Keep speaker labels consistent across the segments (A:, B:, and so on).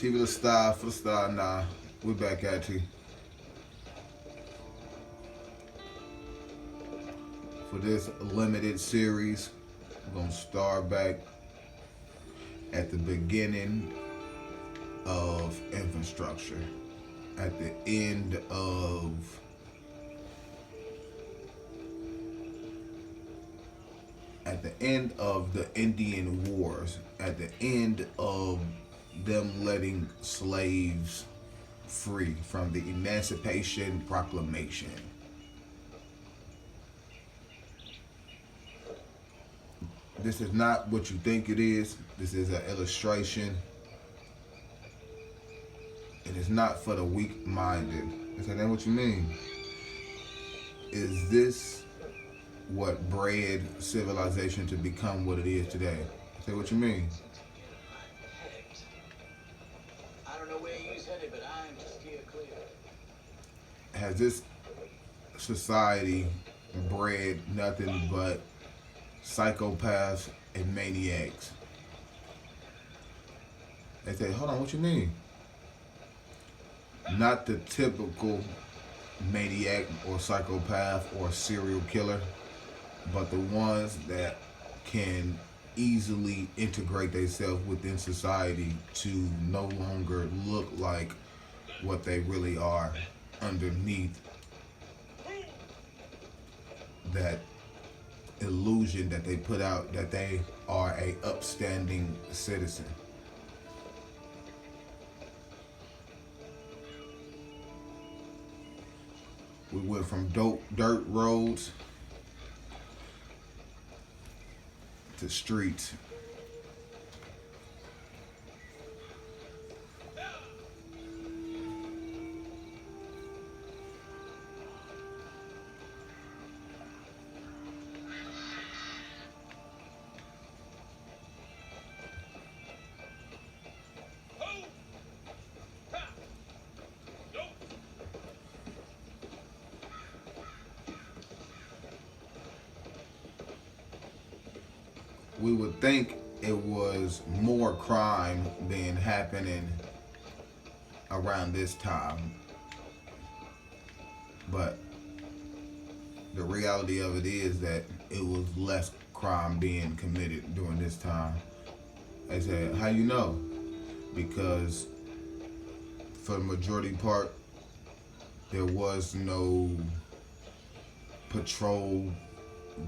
A: TV the Star for the Star. Nah, we're back at you. For this limited series, we're going to start back at the beginning of infrastructure. At the end of the Indian Wars, at the end of them letting slaves free from the Emancipation Proclamation. This is not what you think it is. This is an illustration. And it's not for the weak-minded. I said, that what you mean? Is this what bred civilization to become what it is today? I said, what you mean?
B: I don't know where he's headed, but I'm just here clear.
A: Has this society bred nothing but psychopaths and maniacs? They say, hold on, what you mean? Not the typical maniac or psychopath or serial killer, but the ones that can easily integrate themselves within society to no longer look like what they really are underneath that illusion that they put out that they are a upstanding citizen. We went from dirt roads to streets. We would think it was more crime being happening around this time, but the reality of it is that it was less crime being committed during this time. I said, how you know? Because for the majority part, there was no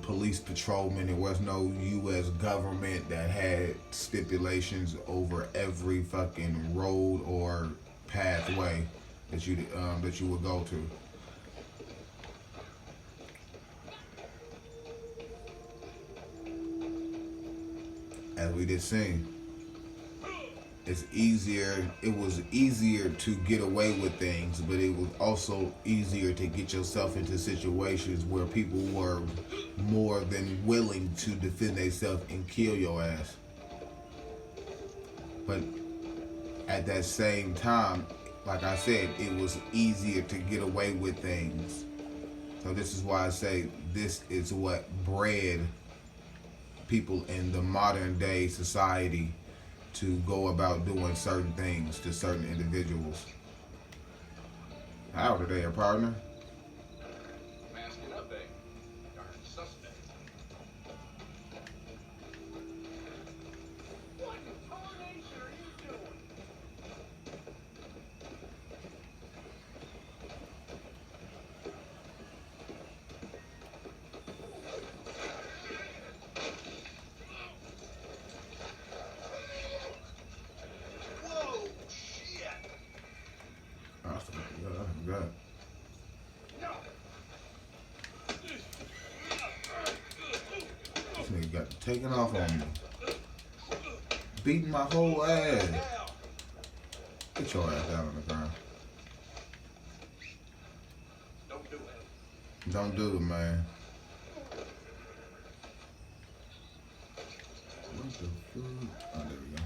A: police patrolmen. There was no U.S. government that had stipulations over every fucking road or pathway that you would go to. As we just seen, it was easier to get away with things, but it was also easier to get yourself into situations where people were more than willing to defend themselves and kill your ass. But at that same time, like I said, it was easier to get away with things. So this is why I say this is what bred people in the modern day society to go about doing certain things to certain individuals. How today, a partner?
B: Masking up, eh? Darn suspect. What in tarnation are you doing?
A: God. This nigga got taken off on me. Beating my whole ass. Get your ass down on the ground.
B: Don't do it.
A: Don't do it, man. What the fuck? Oh, there we go.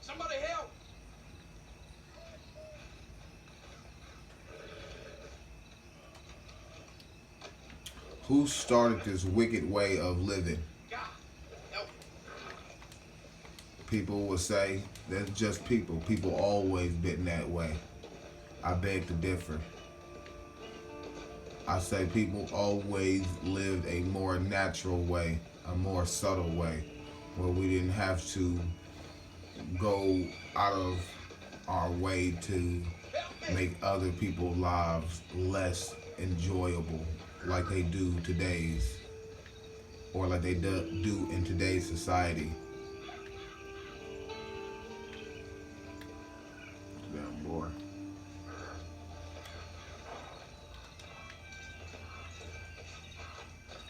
B: Somebody help!
A: Who started this wicked way of living?
B: God, help!
A: People will say that's just people. People always been that way. I beg to differ. I say people always lived a more natural way, a more subtle way, where we didn't have to go out of our way to make other people's lives less enjoyable like they do today's, or like they do in today's society. Damn boy.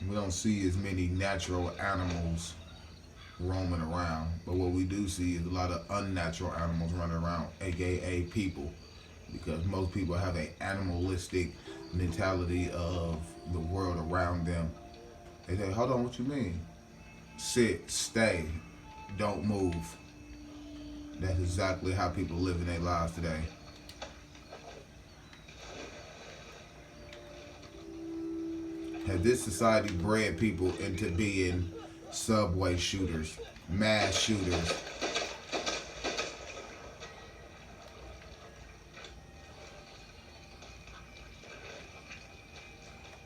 A: We don't see as many natural animals roaming around, but what we do see is a lot of unnatural animals running around, aka people, because most people have an animalistic mentality of the world around them. They say, hold on, what you mean? Sit, stay, don't move. That's exactly how people live in their lives today. Has this society bred people into being subway shooters, mass shooters?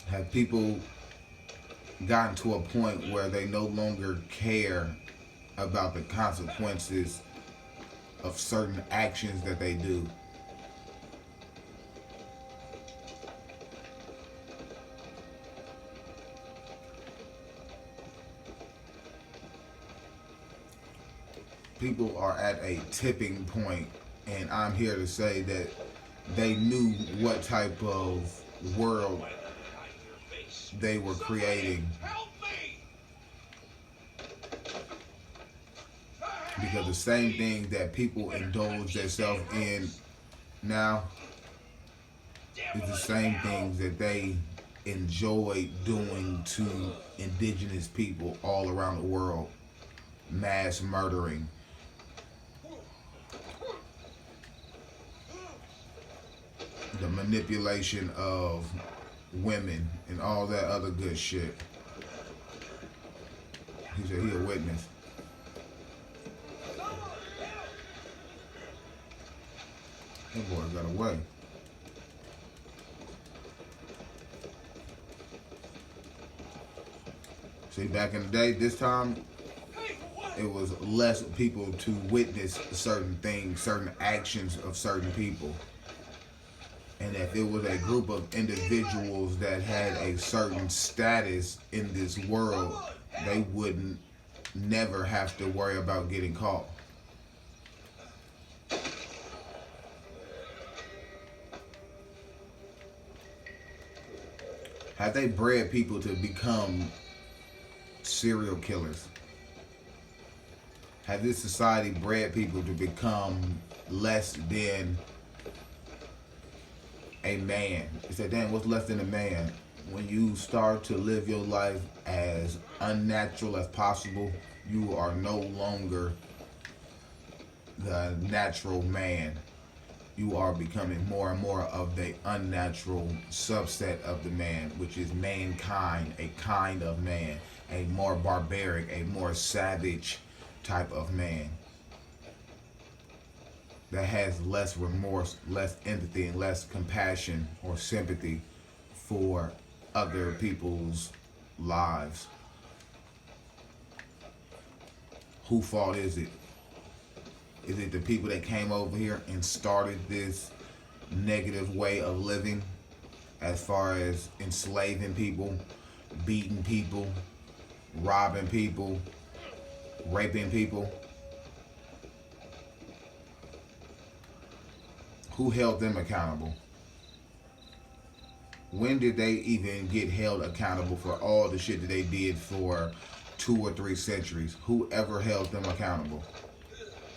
A: Have people gotten to a point where they no longer care about the consequences of certain actions that they do? People are at a tipping point, and I'm here to say that they knew what type of world they were creating, because the same thing that people indulge themselves in now is the same things that they enjoy doing to indigenous people all around the world. Mass murdering, the manipulation of women, and all that other good shit. He said he a witness. That boy got away. See, back in the day, this time, it was less people to witness certain things, certain actions of certain people. And if it was a group of individuals that had a certain status in this world, they wouldn't never have to worry about getting caught. Have they bred people to become serial killers? Have this society bred people to become less than a man? You say, damn, what's less than a man? When you start to live your life as unnatural as possible, you are no longer the natural man. You are becoming more and more of the unnatural subset of the man, which is mankind, a kind of man, a more barbaric, a more savage type of man that has less remorse, less empathy, and less compassion or sympathy for other people's lives. Whose fault is it? Is it the people that came over here and started this negative way of living, as far as enslaving people, beating people, robbing people, raping people? Who held them accountable? When did they even get held accountable for all the shit that they did for 2 or 3 centuries? Who ever held them accountable?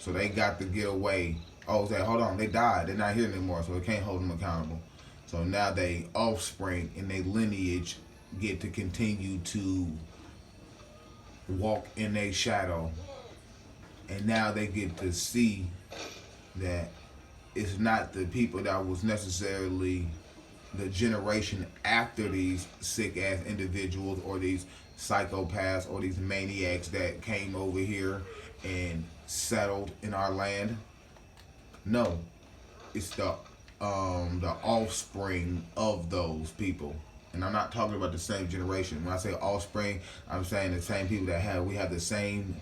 A: So they got to get away. Oh, say, hold on, they died. They're not here anymore, so they can't hold them accountable. So now they offspring and they lineage get to continue to walk in their shadow. And now they get to see that it's not the people that was necessarily the generation after these sick ass individuals or these psychopaths or these maniacs that came over here and settled in our land. No, it's the offspring of those people. And I'm not talking about the same generation. When I say offspring, I'm saying the same people that we have the same people